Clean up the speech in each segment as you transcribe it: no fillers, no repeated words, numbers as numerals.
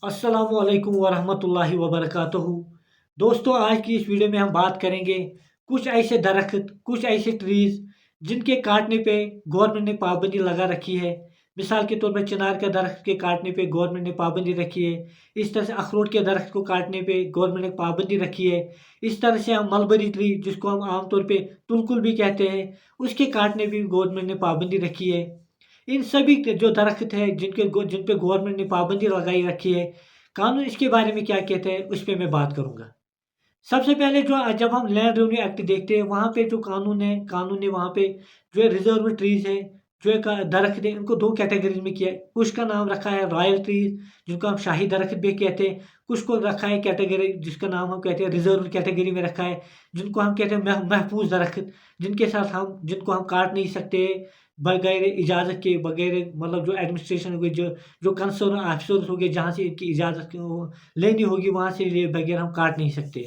अस्सलामुअलैकुम वरहमतुल्लाहि वबरकातुहू। दोस्तों, आज की इस वीडियो में हम बात करेंगे कुछ ऐसे दरख्त, कुछ ऐसे ट्रीज़ जिनके काटने पे गवर्नमेंट ने पाबंदी लगा रखी है। मिसाल के तौर पर चिनार के दरख्त के काटने पे गवर्नमेंट ने पाबंदी रखी है। इस तरह से अखरोट के दरख्त को काटने पे गवर्नमेंट ने पाबंदी रखी है। इस तरह से हम मलबरी ट्री, जिसको हम आमतौर पे तुलकुल भी कहते हैं, उसके काटने पे भी गवर्नमेंट ने पाबंदी रखी है। इन सभी के जो दरख्त हैं जिन पे गवर्नमेंट ने पाबंदी लगाई रखी है, कानून इसके बारे में क्या कहते हैं उस पे मैं बात करूँगा। सबसे पहले जब हम लैंड रेवेन्यू एक्ट देखते हैं, वहाँ पे जो कानून ने वहाँ पे जो है रिजर्व ट्रीज़ है, जो एक दरख्त है, इनको 2 कैटेगरीज़ में किया है। कुछ का नाम रखा है रॉयल ट्रीज़, जिनको हम शाही दरख्त भी कहते हैं। कुछ को रखा है कैटेगरी, जिसका नाम हम कहते हैं रिजर्व कैटेगरी में रखा है, जिनको हम कहते हैं महफूज़ दरख्त, जिनको हम काट नहीं सकते बगैर इजाज़त के, बगैर मतलब जो एडमिनिस्ट्रेशन हो गई, जो कंसर्न ऑफिसर्स हो गए, जहाँ से इनकी इजाज़त लेनी होगी, वहाँ से लिए बगैर हम काट नहीं सकते।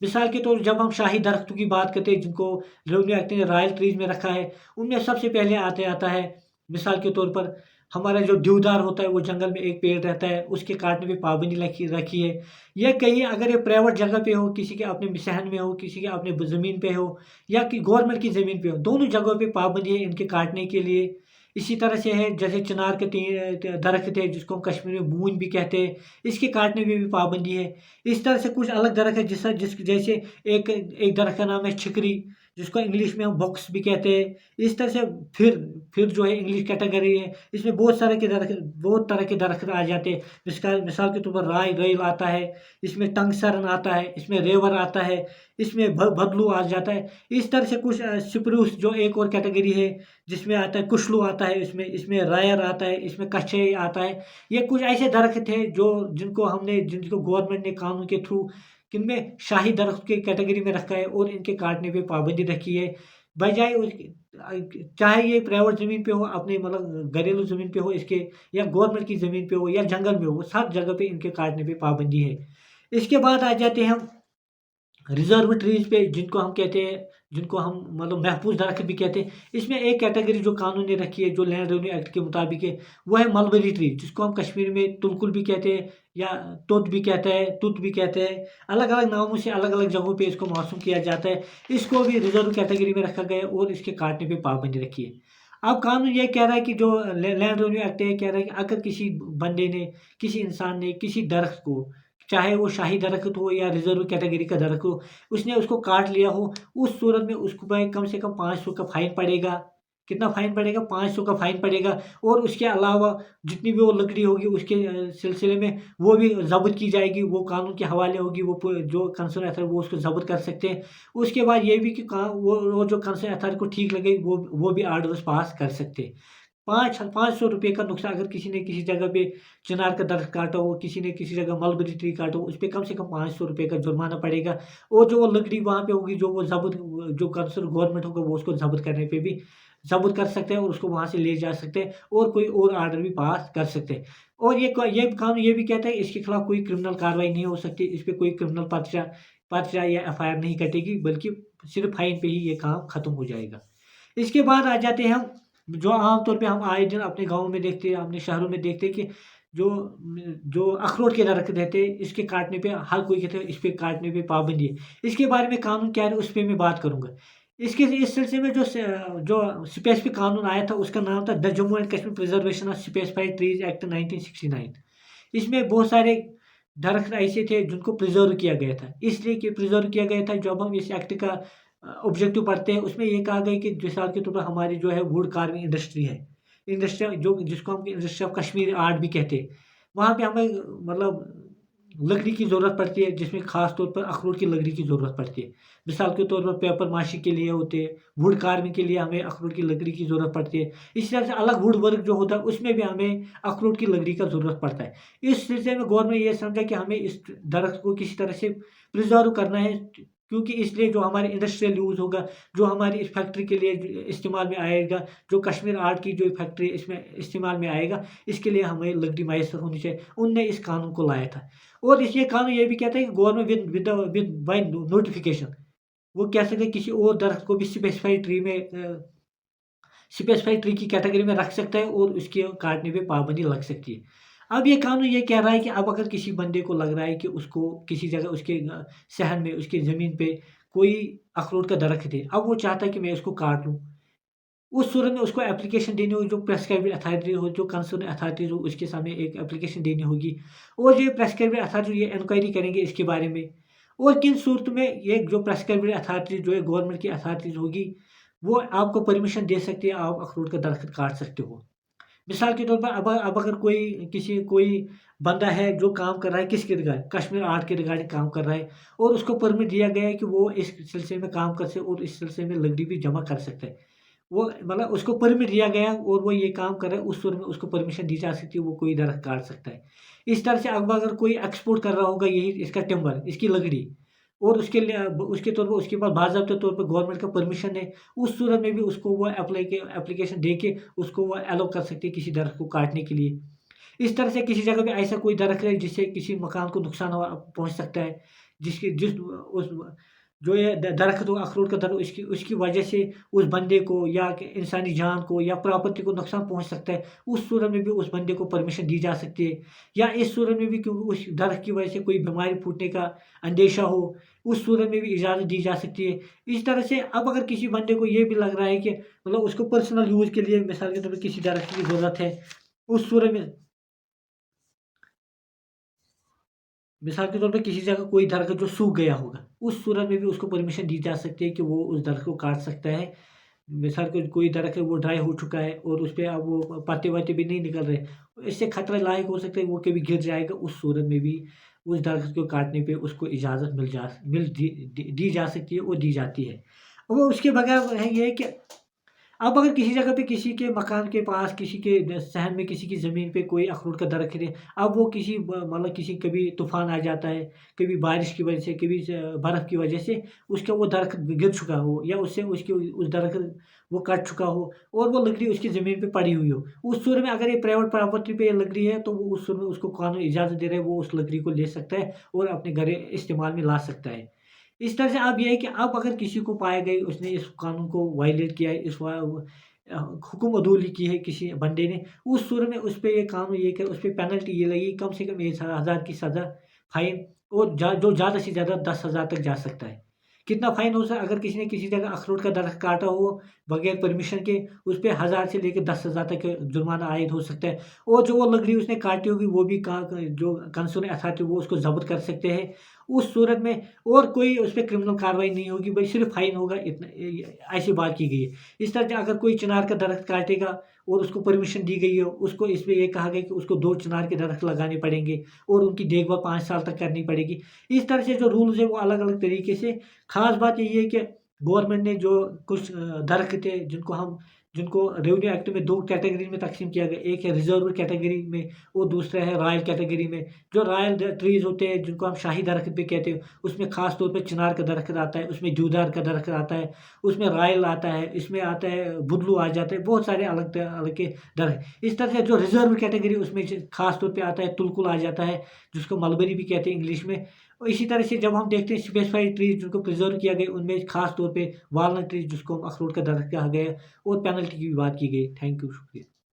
मिसाल के तौर जब हम शाही दरख्तों की बात करते हैं, जिनको रेवेन्यू एक्ट ने रॉयल ट्रीज़ में रखा है, उनमें सबसे पहले आता है, मिसाल के तौर पर हमारा जो देवदार होता है, वो जंगल में एक पेड़ रहता है, उसके काटने पे पाबंदी रखी है। या कहीं अगर ये प्राइवेट जगह पे हो, किसी के अपने सहन में हो, किसी के अपने ज़मीन पे हो, या कि गवर्नमेंट की ज़मीन पे हो, दोनों जगहों पे पाबंदी है इनके काटने के लिए। इसी तरह से है जैसे चिनार के 3 दरख्त है, जिसको हम कश्मीर में बून भी कहते हैं, इसके काटने में भी पाबंदी है। इस तरह से कुछ अलग दरख्त है, जैसे एक एक दरख्त का नाम है छिकरी, जिसको इंग्लिश में हम बॉक्स भी कहते हैं। इस तरह से फिर जो है इंग्लिश कैटेगरी है, इसमें बहुत तरह के दरख्त आ जाते हैं। मिसाल के तौर पर रेल आता है, इसमें टंगसरन आता है, इसमें रेवर आता है, इसमें भदलू आ जाता है। इस तरह से कुछ स्प्रूस जो एक और कैटेगरी है, जिसमें आता है कुशलू आता है, इसमें इसमें रायर आता है, इसमें कच्छे आता है। ये कुछ ऐसे दरख्त हैं जिनको गवर्नमेंट ने कानून के थ्रू किनमें शाही दरख्त की कैटेगरी में रखा है और इनके काटने पे पाबंदी रखी है। बजाय चाहे ये प्राइवेट ज़मीन पे हो, अपने मतलब घरेलू ज़मीन पे हो इसके, या गवर्नमेंट की ज़मीन पे हो, या जंगल में हो, सब जगह पे इनके काटने पे पाबंदी है। इसके बाद आ जाते हैं हम रिजर्व ट्रीज़ पे, जिनको हम मतलब महफूज़ दरख़्त भी कहते हैं। इसमें एक कैटेगरी जो कानून ने रखी है, जो लैंड रेवेन्यू एक्ट के मुताबिक है, वो है मलबरी ट्री, जिसको हम कश्मीर में तुलकुल भी कहते हैं, या तुत भी कहते हैं। अलग-अलग नामों से अलग-अलग जगहों पे इसको मौसूम किया जाता है। इसको भी रिजर्व कैटेगरी में रखा गया है और इसके काटने पे पाबंदी रखी है। अब कानून ये कह रहा है कि जो लैंड रेवेन्यू एक्ट है, ये कह रहा है कि अगर किसी बंदे ने, किसी इंसान ने किसी दरख़्त को, चाहे वो शाही दरख़्त हो या रिज़र्व कैटेगरी का दरख़्त हो, उसने उसको काट लिया हो, उस सूरत में उसको भाई कम से कम 500 का फ़ाइन पड़ेगा। कितना फ़ाइन पड़ेगा? 500 का फ़ाइन पड़ेगा। और उसके अलावा जितनी भी वो लकड़ी होगी, उसके सिलसिले में वो भी ज़ब्त की जाएगी, वो कानून के हवाले होगी, जो कंसर्न अथॉरिटी वो उसको ज़ब्त कर सकते हैं। उसके बाद ये भी कि वो जो कंसर्न अथॉरिटी को ठीक लगे, वो भी आर्डर्स पास कर सकते हैं। 500 रुपये का नुकसान, अगर किसी ने किसी जगह पे चिनार का दरख्त काटा हो, किसी ने किसी जगह मलबरी ट्री काटा हो, उस पे कम से कम 500 रुपये का जुर्माना पड़ेगा। और जो वो लकड़ी वहाँ पे होगी, जो कंसर्न गवर्नमेंट होगा, वो उसको ज़ब्त करने पे भी ज़ब्त कर सकते हैं और उसको वहाँ से ले जा सकते हैं, और कोई और आर्डर भी पास कर सकते हैं। और ये कानून ये भी कहता है, इसके खिलाफ कोई क्रिमिनल कार्रवाई नहीं हो सकती, इस पे कोई क्रिमिनल पर्चा या एफआईआर नहीं कटेगी, बल्कि सिर्फ फाइन पे ही ये काम खत्म हो जाएगा। इसके बाद आ जाते हैं हम, जो आम तौर पे हम आए दिन अपने गाँव में देखते हैं, अपने शहरों में देखते हैं कि जो जो अखरोट के दरख्त रहते हैं, इसके काटने पे हर कोई कहता है इस पे काटने पे पाबंदी है। इसके बारे में कानून क्या है, उस पे मैं बात करूँगा। इस सिलसिले में जो स्पेसिफिक कानून आया था, उसका नाम था the Jammu and Kashmir preservation of specified trees act 1969। इसमें बहुत सारे दरख्त ऐसे थे जिनको प्रिजर्व किया गया था। इसलिए कि प्रिजर्व किया गया था, जब हम इस एक्ट का ऑब्जेक्टिव पढ़ते हैं, उसमें ये कहा गया कि मिसाल के तौर पर हमारी जो है वुड कार्विंग इंडस्ट्री है, जिसको हम इंडस्ट्री ऑफ कश्मीर आर्ट भी कहते हैं। वहाँ पे हमें मतलब लकड़ी की ज़रूरत पड़ती है, जिसमें ख़ास तौर पर अखरोट की लकड़ी की ज़रूरत पड़ती है। मिसाल के तौर पर पेपर माशी के लिए होते हैं, वुड कार्विंग के लिए हमें अखरोट की लकड़ी की ज़रूरत पड़ती है। इसी तरह से अलग वुड वर्क जो होता है, उसमें भी हमें अखरोट की लकड़ी का ज़रूरत पड़ता है। इस सिलसिले में गवर्नमेंट ये समझा कि हमें इस दरख्त को किसी तरह से प्रिज़र्व करना है, क्योंकि इसलिए जो हमारे इंडस्ट्रियल यूज़ होगा, जो हमारी इस फैक्ट्री के लिए इस्तेमाल में आएगा, जो कश्मीर आर्ट की जो फैक्ट्री इसमें इस्तेमाल में आएगा, इसके लिए हमें लकड़ी मैसर होनी चाहिए। उनने इस कानून को लाया था। और इस ये कानून ये भी कहता है कि गवर्नमेंट विद बाय नोटिफिकेशन, वो कह सकते हैं किसी और दरख्त को भी स्पेसिफाइड ट्री की कैटेगरी में रख सकता है, और उसके काटने पे पाबंदी लग सकती है। अब ये कानून ये कह रहा है कि अब अगर किसी बंदे को लग रहा है कि उसको किसी जगह उसके सहन में उसकी ज़मीन पे कोई अखरोट का दरख्त है, अब वो चाहता है कि मैं इसको काट लूँ। उस सूरत में उसको एप्लीकेशन देनी होगी, जो प्रेस्क्राइब्ड अथॉरिटी हो, जो कंसर्न अथॉरिटीज़ हो, उसके सामने एक एप्लीकेशन देनी होगी और ये प्रेस्क्राइब्ड अथॉरिटी ये इंक्वायरी करेंगे इसके बारे में। और किन सूरत में ये जो प्रेस्क्राइब्ड अथॉरिटी जो है गवर्नमेंट की अथॉरिटीज़ होगी, वो आपको परमिशन दे सकती है, आप अखरोट का दरख्त काट सकते हो। मिसाल के तौर पर अब अगर कोई बंदा है जो काम कर रहा है किसके रिगार्डिंग कश्मीर आर्ट के रिगार्डिंग काम कर रहा है और उसको परमिट दिया गया है कि वो इस सिलसिले में काम कर सके और इस सिलसिले में लकड़ी भी जमा कर सकता है। वो मतलब उसको परमिट दिया गया और वो ये काम कर रहा है, उस सूरत में उसको परमिशन दी जा सकती है, वो कोई दरख्त काट सकता है। इस तरह से अब अगर कोई एक्सपोर्ट कर रहा होगा यही इसका टिम्बर, इसकी लकड़ी और उसके लिए उसके तौर पे उसके पास बाज़ाब्ता तौर पे गवर्नमेंट का परमिशन है, उस सूरत में भी उसको वो एप्लीकेशन दे के उसको वो एलो कर सकती है किसी दरख्त को काटने के लिए। इस तरह से किसी जगह पे ऐसा कोई दरख्त है जिससे किसी मकान को नुकसान पहुँच सकता है, जिसकी जिस उस जो ये दरख्त हो अखरोट का दरख्त उसकी उसकी वजह से उस बंदे को या कि इंसानी जान को या प्रॉपर्टी को नुकसान पहुँच सकता है, उस सूरत में भी उस बंदे को परमिशन दी जा सकती है। या इस सूरत में भी क्योंकि उस दरख्त की वजह से कोई बीमारी फूटने का अंदेशा हो, उस सूरत में भी इजाज़त दी जा सकती है। इस तरह से अब अगर किसी बंदे को ये भी लग रहा है कि मतलब उसको पर्सनल यूज़ के लिए मिसाल के तौर पे किसी दरख्त की ज़रूरत है, उस सूरत में मिसाल के तौर पे किसी जगह कोई दरख़्त जो सूख गया होगा, उस सूरत में भी उसको परमिशन दी जा सकती है कि वो उस दरख़्त को काट सकता है। मिसाल के कोई दरख़्त है वो ड्राई हो चुका है और उसपे अब वो पत्ते-वत्ते भी नहीं निकल रहे, इससे खतरा लायक हो सकता है वो कभी गिर जाएगा, उस सूरत में भी उस दरख़्त को काटने पे उसको इजाज़त मिल दी जा सकती है और दी जाती है। और उसके बगैर है ये है कि अब अगर किसी जगह पे किसी के मकान के पास, किसी के सहन में किसी की ज़मीन पे कोई अखरोट का दरख़्त है, अब वो किसी मतलब किसी कभी तूफ़ान आ जाता है, कभी बारिश की वजह से, कभी बर्फ़ की वजह से उसका वो दरख़्त गिर चुका हो या उससे उसकी उस दरख़्त वो कट चुका हो और वो लकड़ी उसकी ज़मीन पे पड़ी हुई हो। उस सूरत में अगर ये प्राइवेट प्रॉपर्टी पे ये लकड़ी है, तो वो उस सूरत में उसको कानून इजाज़त दे रहा है, वो उस लकड़ी को ले सकता है और अपने घर इस्तेमाल में ला सकता है। इस तरह से अब ये है कि अब अगर किसी को पाया गया उसने इस कानून को वायलेट किया है, हुक्म अदूली की है किसी बंदे ने, उस सूरत में उस पे ये कानून ये कि उस पे पेनल्टी ये लगी कम से कम 1,000 की सज़ा, फ़ाइन और जो ज़्यादा से ज़्यादा 10,000 तक जा सकता है। कितना फ़ाइन हो सकता है अगर किसी ने किसी जगह अखरोट का दरख़्त काटा हो बगैर परमिशन के, उस पे 1,000 से लेके 10,000 तक जुर्माना आयद हो सकता है और जो वो लकड़ी उसने काटी होगी वो भी जो कंसर्न अथॉरिटी वो उसको ज़ब्त कर सकते हैं। उस सूरत में और कोई उस पे क्रिमिनल कार्रवाई नहीं होगी, बस सिर्फ़ फ़ाइन होगा इतना ऐसी बात की गई है। इस तरह से अगर कोई चिनार का दरख़्त काटेगा और उसको परमिशन दी गई हो, उसको इसमें ये कहा गया कि उसको 2 चिनार के दरख़्त लगाने पड़ेंगे और उनकी देखभाल 5 साल तक करनी पड़ेगी। इस तरह से जो रूल्स है वो अलग-अलग तरीके से ख़ास बात यही है कि गवर्नमेंट ने जो कुछ दरख़्त थे जिनको रेवेन्यू एक्ट में 2 कैटेगरी में तक़सीम किया गया। एक है रिज़र्व कैटेगरी में और दूसरा है रॉयल कैटेगरी में। जो रॉयल ट्रीज़ होते हैं जिनको हम शाही दरख़्त भी कहते हैं, उसमें ख़ास तौर पे चिनार का दरख़्त आता है, उसमें देवदार का दरख़्त आता है, उसमें रॉयल आता है, इसमें आता है बुदलू आ जाता है, बहुत सारे अलग के दरख़्त। इस तरह से जो रिज़र्व कैटेगरी उसमें ख़ास तौर पे आता है तुलकुल आ जाता है, जिसको मलबरी भी कहते हैं इंग्लिश में। और इसी तरह से जब हम देखते हैं स्पेसिफाइड ट्रीज़ जिनको प्रिज़र्व किया गया उनमें ख़ास तौर पे वालनट ट्री जिसको हम अखरोट का दरख़्त कहा गया और पेनल्टी की भी बात की गई। थैंक यू, शुक्रिया।